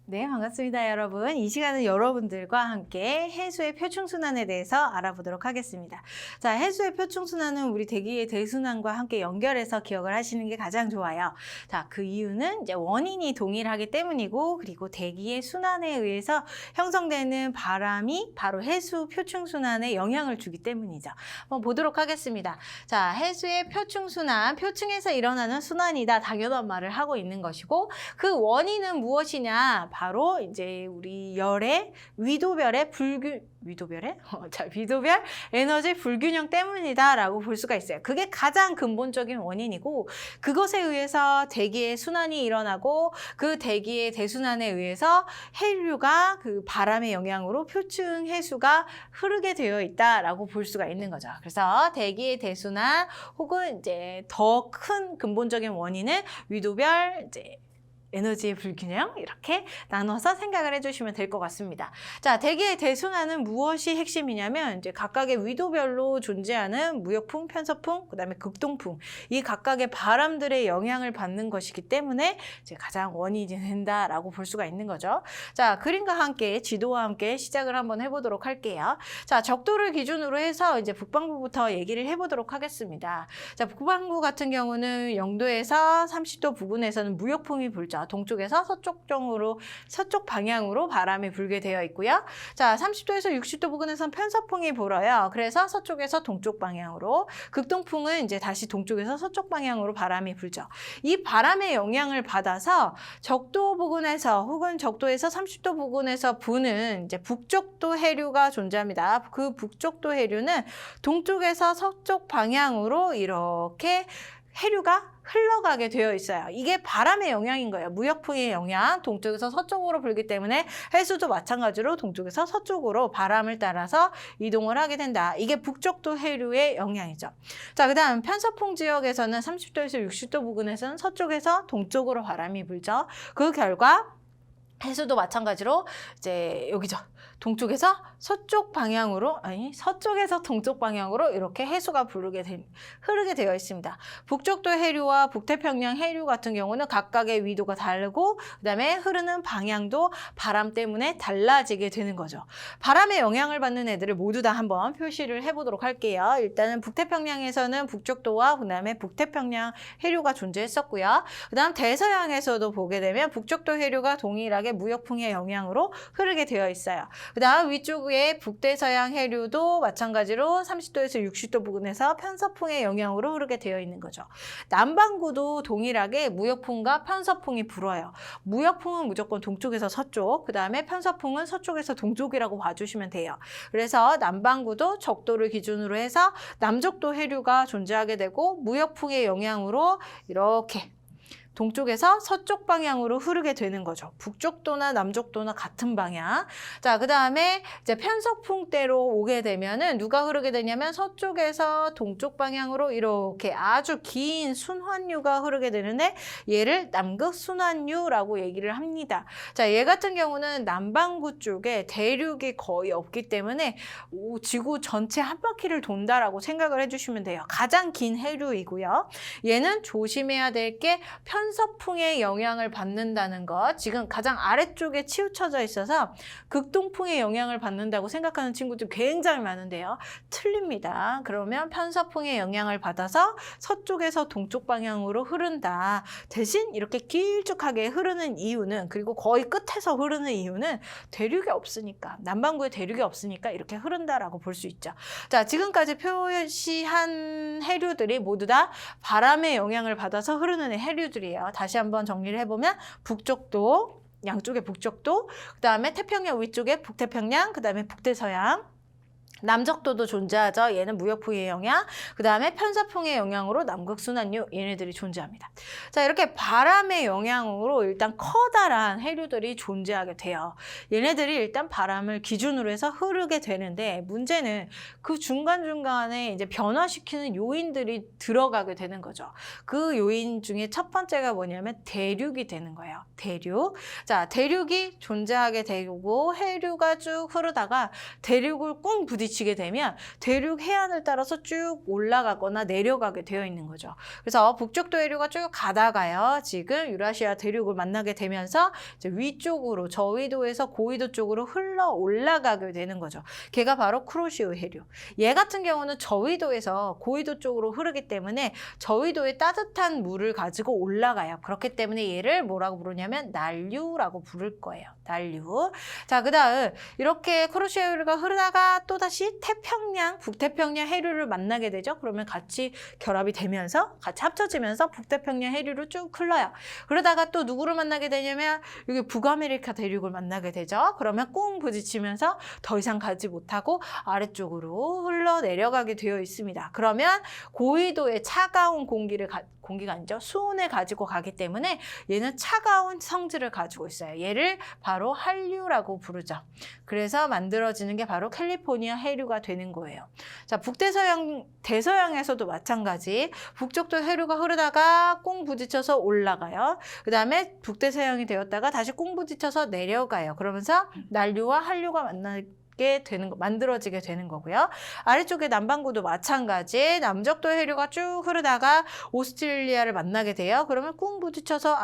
네, 반갑습니다, 여러분. 이 시간은 여러분들과 함께 해수의 표충순환에 대해서 알아보도록 하겠습니다. 자, 해수의 표충순환은 우리 대기의 대순환과 함께 연결해서 기억을 하시는 게 가장 좋아요. 자, 그 이유는 이제 원인이 동일하기 때문이고, 그리고 대기의 순환에 의해서 형성되는 바람이 바로 해수 표충순환에 영향을 주기 때문이죠. 한번 보도록 하겠습니다. 자, 해수의 표충순환, 표층에서 일어나는 순환이다. 당연한 말을 하고 있는 것이고, 그 원인은 무엇이냐? 바로 이제 우리 열의 위도별의 위도별 에너지 불균형 때문이다라고 볼 수가 있어요. 그게 가장 근본적인 원인이고, 그것에 의해서 대기의 순환이 일어나고, 그 대기의 대순환에 의해서 해류가 그 바람의 영향으로 표층 해수가 흐르게 되어 있다라고 볼 수가 있는 거죠. 그래서 대기의 대순환 혹은 이제 더 큰 근본적인 원인은 위도별 이제 에너지의 불균형 이렇게 나눠서 생각을 해주시면 될 것 같습니다. 자, 대기의 대순환은 무엇이 핵심이냐면 이제 각각의 위도별로 존재하는 무역풍, 편서풍, 그다음에 극동풍 이 각각의 바람들의 영향을 받는 것이기 때문에 이제 가장 원인이 된다라고 볼 수가 있는 거죠. 자, 그림과 함께 지도와 함께 시작을 한번 해보도록 할게요. 자, 적도를 기준으로 해서 이제 북반구부터 얘기를 해보도록 하겠습니다. 자, 북반구 같은 경우는 영도에서 30도 부근에서는 무역풍이 불죠. 동쪽에서 서쪽 방향으로 바람이 불게 되어 있고요. 자, 30도에서 60도 부근에서는 편서풍이 불어요. 그래서 서쪽에서 동쪽 방향으로, 극동풍은 이제 다시 동쪽에서 서쪽 방향으로 바람이 불죠. 이 바람의 영향을 받아서 적도 부근에서 혹은 적도에서 30도 부근에서 부는 이제 북적도 해류가 존재합니다. 그 북적도 해류는 동쪽에서 서쪽 방향으로 이렇게 해류가 흘러가게 되어 있어요. 이게 바람의 영향인 거예요. 무역풍의 영향, 동쪽에서 서쪽으로 불기 때문에 해수도 마찬가지로 동쪽에서 서쪽으로 바람을 따라서 이동을 하게 된다. 이게 북적도 해류의 영향이죠. 자, 그 다음 편서풍 지역에서는 30도에서 60도 부근에서는 서쪽에서 동쪽으로 바람이 불죠. 그 결과 해수도 마찬가지로 이제 여기죠. 동쪽에서 서쪽에서 동쪽 방향으로 이렇게 해수가 흐르게 되어 있습니다. 북적도 해류와 북태평양 해류 같은 경우는 각각의 위도가 다르고 그다음에 흐르는 방향도 바람 때문에 달라지게 되는 거죠. 바람의 영향을 받는 애들을 모두 다 한번 표시를 해보도록 할게요. 일단은 북태평양에서는 북적도와 그다음에 북태평양 해류가 존재했었고요. 그다음 대서양에서도 보게 되면 북적도 해류가 동일하게 무역풍의 영향으로 흐르게 되어 있어요. 그 다음 위쪽에 북대서양 해류도 마찬가지로 30도에서 60도 부근에서 편서풍의 영향으로 흐르게 되어 있는 거죠. 남반구도 동일하게 무역풍과 편서풍이 불어요. 무역풍은 무조건 동쪽에서 서쪽, 그 다음에 편서풍은 서쪽에서 동쪽이라고 봐주시면 돼요. 그래서 남반구도 적도를 기준으로 해서 남적도 해류가 존재하게 되고 무역풍의 영향으로 이렇게 동쪽에서 서쪽 방향으로 흐르게 되는 거죠. 북쪽도나 남쪽도나 같은 방향. 자, 그 다음에 이제 편서풍대로 오게 되면은 누가 흐르게 되냐면 서쪽에서 동쪽 방향으로 이렇게 아주 긴 순환류가 흐르게 되는데 얘를 남극순환류라고 얘기를 합니다. 자, 얘 같은 경우는 남반구 쪽에 대륙이 거의 없기 때문에 지구 전체 한 바퀴를 돈다라고 생각을 해주시면 돼요. 가장 긴 해류이고요. 얘는 조심해야 될 게 편서풍의 영향을 받는다는 것. 지금 가장 아래쪽에 치우쳐져 있어서 극동풍의 영향을 받는다고 생각하는 친구들 굉장히 많은데요. 틀립니다. 그러면 편서풍의 영향을 받아서 서쪽에서 동쪽 방향으로 흐른다. 대신 이렇게 길쭉하게 흐르는 이유는, 그리고 거의 끝에서 흐르는 이유는 대륙이 없으니까, 남반구에 대륙이 없으니까 이렇게 흐른다라고 볼 수 있죠. 자, 지금까지 표시한 해류들이 모두 다 바람의 영향을 받아서 흐르는 해류들이에요. 다시 한번 정리를 해보면 북쪽도, 양쪽에 북쪽도, 그 다음에 태평양 위쪽에 북태평양, 그 다음에 북대서양, 남적도도 존재하죠. 얘는 무역풍의 영향, 그 다음에 편서풍의 영향으로 남극순환류 얘네들이 존재합니다. 자, 이렇게 바람의 영향으로 일단 커다란 해류들이 존재하게 돼요. 얘네들이 일단 바람을 기준으로 해서 흐르게 되는데 문제는 그 중간중간에 이제 변화시키는 요인들이 들어가게 되는 거죠. 그 요인 중에 첫 번째가 뭐냐면 대륙이 되는 거예요. 대륙. 자, 대륙이 존재하게 되고 해류가 쭉 흐르다가 대륙을 꽁 부딪히게 부딪히게 되면 대륙 해안을 따라서 쭉 올라가거나 내려가게 되어 있는 거죠. 그래서 북쪽도 해류가 쭉 가다가요. 지금 유라시아 대륙을 만나게 되면서 이제 위쪽으로 저위도에서 고위도 쪽으로 흘러 올라가게 되는 거죠. 걔가 바로 쿠로시오 해류. 얘 같은 경우는 저위도에서 고위도 쪽으로 흐르기 때문에 저위도에 따뜻한 물을 가지고 올라가요. 그렇기 때문에 얘를 뭐라고 부르냐면 난류라고 부를 거예요. 난류. 자, 그다음 이렇게 쿠로시오 해류가 흐르다가 또다시 태평양, 북태평양 해류를 만나게 되죠. 그러면 같이 결합이 되면서 같이 합쳐지면서 북태평양 해류로 쭉 흘러요. 그러다가 또 누구를 만나게 되냐면 여기 북아메리카 대륙을 만나게 되죠. 그러면 꽁 부딪히면서 더 이상 가지 못하고 아래쪽으로 흘러 내려가게 되어 있습니다. 그러면 고위도의 차가운 공기가 아니죠. 수온을 가지고 가기 때문에 얘는 차가운 성질을 가지고 있어요. 얘를 바로 한류라고 부르죠. 그래서 만들어지는 게 바로 캘리포니아 해류가 되는 거예요. 자, 대서양에서도 마찬가지. 북쪽도 해류가 흐르다가 꽁 부딪혀서 올라가요. 그 다음에 북대서양이 되었다가 다시 꽁 부딪혀서 내려가요. 그러면서 난류와 한류가 만들어지게 되는 거고요. 아래쪽에 남반구도 마찬가지. 남적도 해류가 쭉 흐르다가 오스트레일리아를 만나게 돼요. 그러면 꽁 부딪혀서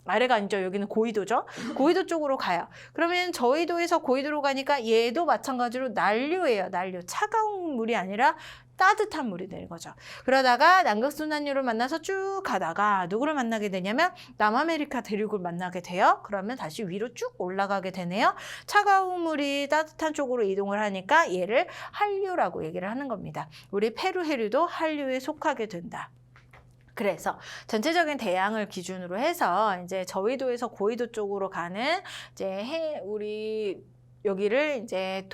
아래가 아니죠. 여기는 고위도죠. 고위도 쪽으로 가요. 그러면 저위도에서 고위도로 가니까 얘도 마찬가지로 난류예요. 난류. 차가운 물이 아니라 따뜻한 물이 되는 거죠. 그러다가 남극순환류를 만나서 쭉 가다가 누구를 만나게 되냐면 남아메리카 대륙을 만나게 돼요. 그러면 다시 위로 쭉 올라가게 되네요. 차가운 물이 따뜻한 쪽으로 이동을 하니까 얘를 한류라고 얘기를 하는 겁니다. 우리 페루 해류도 한류에 속하게 된다. 그래서 전체적인 대양을 기준으로 해서 이제 저위도에서 고위도 쪽으로 가는 이제 우리 여기를 이제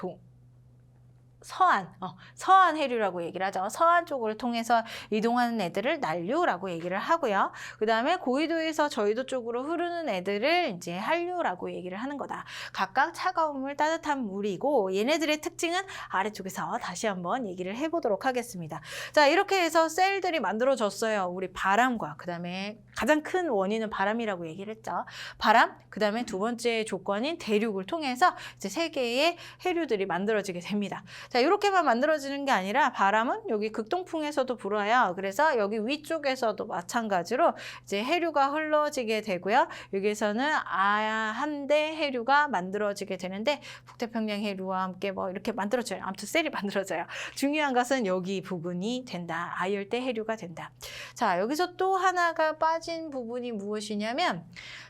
서안 해류라고 얘기를 하죠. 서안 쪽을 통해서 이동하는 애들을 난류라고 얘기를 하고요. 그 다음에 고위도에서 저위도 쪽으로 흐르는 애들을 이제 한류라고 얘기를 하는 거다. 각각 차가운 물, 따뜻한 물이고 얘네들의 특징은 아래쪽에서 다시 한번 얘기를 해보도록 하겠습니다. 자, 이렇게 해서 셀들이 만들어졌어요. 우리 바람과 그 다음에 가장 큰 원인은 바람이라고 얘기를 했죠. 바람, 그 다음에 두 번째 조건인 대륙을 통해서 이제 세 개의 해류들이 만들어지게 됩니다. 자, 이렇게만 만들어지는 게 아니라 바람은 여기 극동풍에서도 불어요. 그래서 여기 위쪽에서도 마찬가지로 이제 해류가 흘러지게 되고요. 여기에서는 한대 해류가 만들어지게 되는데 북태평양 해류와 함께 뭐 이렇게 만들어져요. 아무튼 셀이 만들어져요. 중요한 것은 여기 부분이 된다. 아열대 해류가 된다. 자, 여기서 또 하나가 빠진 부분이 무엇이냐면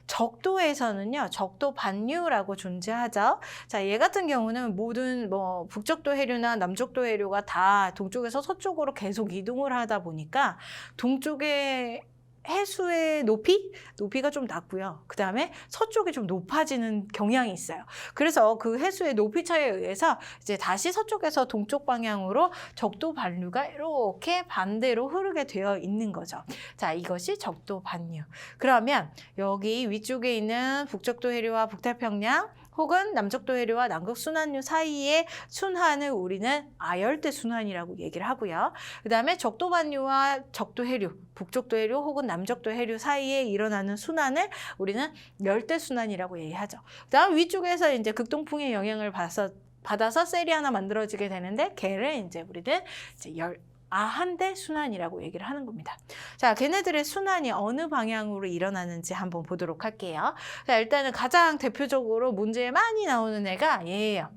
적도에서는요, 적도 반류라고 존재하죠. 자, 얘 같은 경우는 모든 북적도 해류나 남적도 해류가 다 동쪽에서 서쪽으로 계속 이동을 하다 보니까 동쪽의 해수의 높이가 좀 낮고요. 그 다음에 서쪽이 좀 높아지는 경향이 있어요. 그래서 그 해수의 높이 차이에 의해서 이제 다시 서쪽에서 동쪽 방향으로 적도 반류가 이렇게 반대로 흐르게 되어 있는 거죠. 자, 이것이 적도 반류. 그러면 여기 위쪽에 있는 북적도 해류와 북태평양 혹은 남적도 해류와 남극순환류 사이의 순환을 우리는 아열대 순환이라고 얘기를 하고요. 그 다음에 적도 반류와 적도 해류, 북적도 해류 혹은 남적도 해류 사이에 일어나는 순환을 우리는 열대 순환이라고 얘기하죠. 그 다음 위쪽에서 이제 극동풍의 영향을 받아서 셀이 하나 만들어지게 되는데 걔를 이제 우리는 이제 한대 순환이라고 얘기를 하는 겁니다. 자, 걔네들의 순환이 어느 방향으로 일어나는지 한번 보도록 할게요. 자, 일단은 가장 대표적으로 문제에 많이 나오는 애가 얘예요.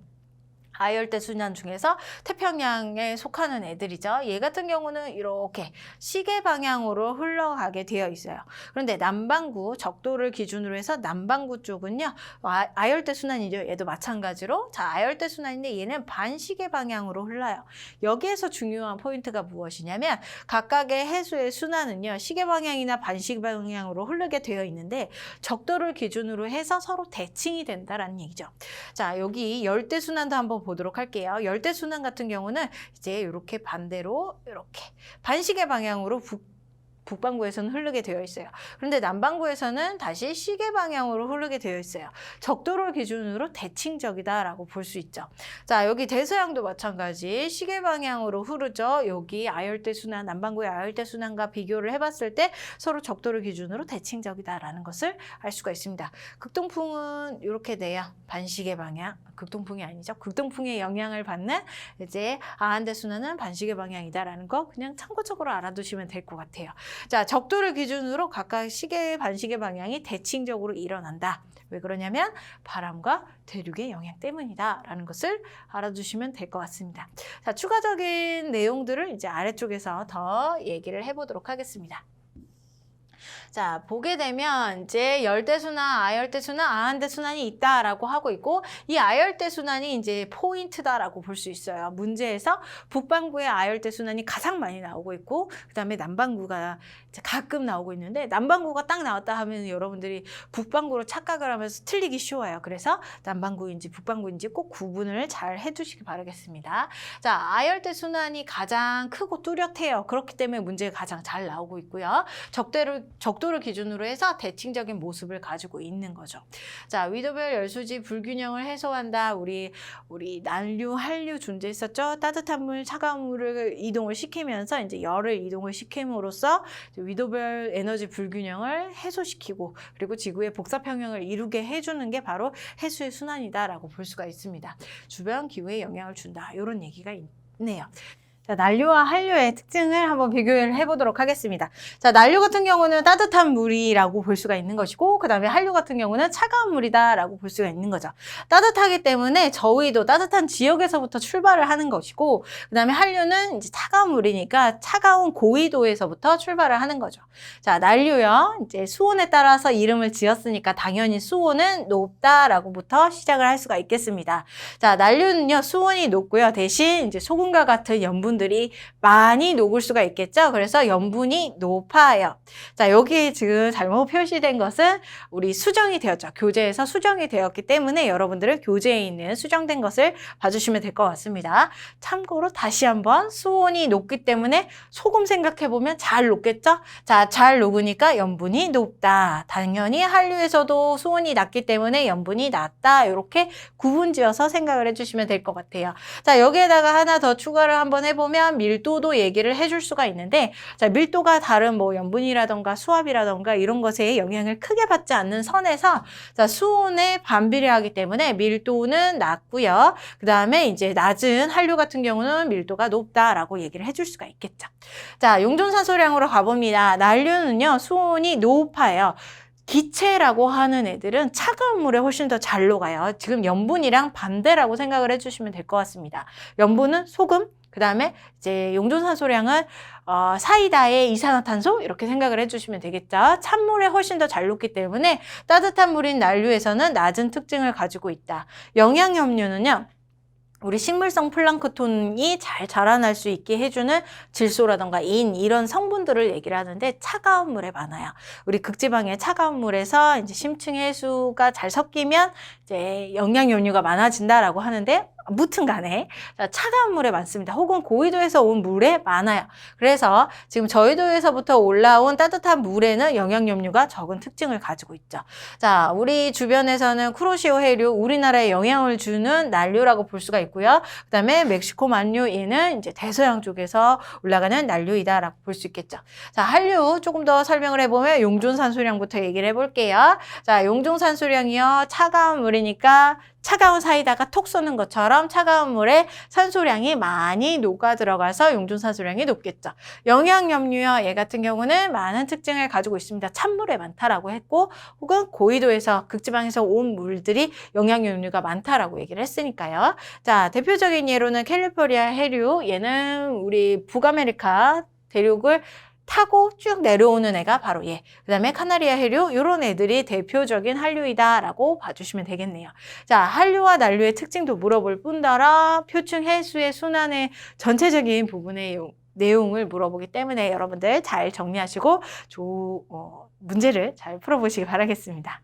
아열대 순환 중에서 태평양에 속하는 애들이죠. 얘 같은 경우는 이렇게 시계 방향으로 흘러가게 되어 있어요. 그런데 남반구, 적도를 기준으로 해서 남반구 쪽은요, 아열대 순환이죠. 얘도 마찬가지로. 자, 아열대 순환인데 얘는 반시계 방향으로 흘러요. 여기에서 중요한 포인트가 무엇이냐면 각각의 해수의 순환은요, 시계 방향이나 반시계 방향으로 흐르게 되어 있는데 적도를 기준으로 해서 서로 대칭이 된다라는 얘기죠. 자, 여기 열대 순환도 한번 보도록 할게요. 열대순환 같은 경우는 이제 이렇게 반대로 이렇게 반시계 방향으로 북반구에서는 흐르게 되어 있어요. 그런데 남반구에서는 다시 시계 방향으로 흐르게 되어 있어요. 적도를 기준으로 대칭적이다라고 볼 수 있죠. 자, 여기 대서양도 마찬가지 시계 방향으로 흐르죠. 여기 아열대순환, 남반구의 아열대순환과 비교를 해봤을 때 서로 적도를 기준으로 대칭적이다라는 것을 알 수가 있습니다. 극동풍은 이렇게 돼요. 반시계 방향. 극동풍이 아니죠. 극동풍의 영향을 받는 이제 아한대순환은 반시계 방향이다라는 거 그냥 참고적으로 알아두시면 될 것 같아요. 자, 적도를 기준으로 각각 시계, 반시계 방향이 대칭적으로 일어난다. 왜 그러냐면 바람과 대륙의 영향 때문이다라는 것을 알아두시면 될 것 같습니다. 자, 추가적인 내용들을 이제 아래쪽에서 더 얘기를 해보도록 하겠습니다. 자, 보게 되면 이제 열대순환, 아열대순환, 아한대순환이 있다라고 하고 있고 이 아열대순환이 이제 포인트다라고 볼 수 있어요. 문제에서 북반구의 아열대순환이 가장 많이 나오고 있고 그다음에 남반구가 이제 가끔 나오고 있는데 남반구가 딱 나왔다 하면 여러분들이 북반구로 착각을 하면서 틀리기 쉬워요. 그래서 남반구인지 북반구인지 꼭 구분을 잘 해두시기 바라겠습니다. 자, 아열대순환이 가장 크고 뚜렷해요. 그렇기 때문에 문제가 가장 잘 나오고 있고요. 적도를 기준으로 해서 대칭적인 모습을 가지고 있는 거죠. 자, 위도별 열수지 불균형을 해소한다. 우리 난류, 한류 존재했었죠. 따뜻한 물, 차가운 물을 이동을 시키면서 이제 열을 이동을 시킴으로써 위도별 에너지 불균형을 해소시키고 그리고 지구의 복사평형을 이루게 해주는 게 바로 해수의 순환이다라고 볼 수가 있습니다. 주변 기후에 영향을 준다. 이런 얘기가 있네요. 자, 난류와 한류의 특징을 한번 비교를 해보도록 하겠습니다. 자, 난류 같은 경우는 따뜻한 물이라고 볼 수가 있는 것이고 그 다음에 한류 같은 경우는 차가운 물이다라고 볼 수가 있는 거죠. 따뜻하기 때문에 저위도 따뜻한 지역에서부터 출발을 하는 것이고 그 다음에 한류는 이제 차가운 물이니까 차가운 고위도에서부터 출발을 하는 거죠. 자, 난류요. 이제 수온에 따라서 이름을 지었으니까 당연히 수온은 높다라고부터 시작을 할 수가 있겠습니다. 자, 난류는요. 수온이 높고요. 대신 이제 소금과 같은 염분 들이 많이 녹을 수가 있겠죠. 그래서 염분이 높아요. 자, 여기 지금 잘못 표시된 것은 우리 수정이 되었죠. 교재에서 수정이 되었기 때문에 여러분들은 교재에 있는 수정된 것을 봐주시면 될 것 같습니다. 참고로 다시 한번 수온이 높기 때문에 소금 생각해보면 잘 녹겠죠. 자, 잘 녹으니까 염분이 높다. 당연히 한류에서도 수온이 낮기 때문에 염분이 낮다. 이렇게 구분지어서 생각을 해주시면 될 것 같아요. 자, 여기에다가 하나 더 추가를 한번 해보면 밀도도 얘기를 해줄 수가 있는데 자, 밀도가 다른 뭐 염분이라던가 수압이라던가 이런 것에 영향을 크게 받지 않는 선에서 자, 수온에 반비례하기 때문에 밀도는 낮고요. 그 다음에 이제 낮은 한류 같은 경우는 밀도가 높다라고 얘기를 해줄 수가 있겠죠. 자, 용존산소량으로 가봅니다. 난류는요, 수온이 높아요. 기체라고 하는 애들은 차가운 물에 훨씬 더 잘 녹아요. 지금 염분이랑 반대라고 생각을 해주시면 될 것 같습니다. 염분은 소금, 그 다음에 이제 용존산소량은 사이다의 이산화탄소 이렇게 생각을 해주시면 되겠죠. 찬물에 훨씬 더 잘 녹기 때문에 따뜻한 물인 난류에서는 낮은 특징을 가지고 있다. 영양염류는요. 우리 식물성 플랑크톤이 잘 자라날 수 있게 해주는 질소라던가 인 이런 성분들을 얘기를 하는데 차가운 물에 많아요. 우리 극지방의 차가운 물에서 이제 심층 해수가 잘 섞이면 이제 영양염류가 많아진다라고 하는데 무튼 간에 차가운 물에 많습니다. 혹은 고위도에서 온 물에 많아요. 그래서 지금 저위도에서부터 올라온 따뜻한 물에는 영양염류가 적은 특징을 가지고 있죠. 자, 우리 주변에서는 쿠로시오 해류, 우리나라에 영향을 주는 난류라고 볼 수가 있고요. 그 다음에 멕시코 만류, 얘는 이제 대서양 쪽에서 올라가는 난류이다라고 볼 수 있겠죠. 자, 한류 조금 더 설명을 해보면 용존산소량부터 얘기를 해볼게요. 자, 용존산소량이요. 차가운 물이니까 차가운 사이다가 톡 쏘는 것처럼 차가운 물에 산소량이 많이 녹아 들어가서 용존산소량이 높겠죠. 영양염류요. 얘 같은 경우는 많은 특징을 가지고 있습니다. 찬물에 많다라고 했고 혹은 고위도에서 극지방에서 온 물들이 영양염류가 많다라고 얘기를 했으니까요. 자, 대표적인 예로는 캘리포니아 해류. 얘는 우리 북아메리카 대륙을 타고 쭉 내려오는 애가 바로 얘. 그 다음에 카나리아 해류 이런 애들이 대표적인 한류이다라고 봐주시면 되겠네요. 자, 한류와 난류의 특징도 물어볼 뿐더러 표층 해수의 순환의 전체적인 부분의 내용을 물어보기 때문에 여러분들 잘 정리하시고 문제를 잘 풀어보시기 바라겠습니다.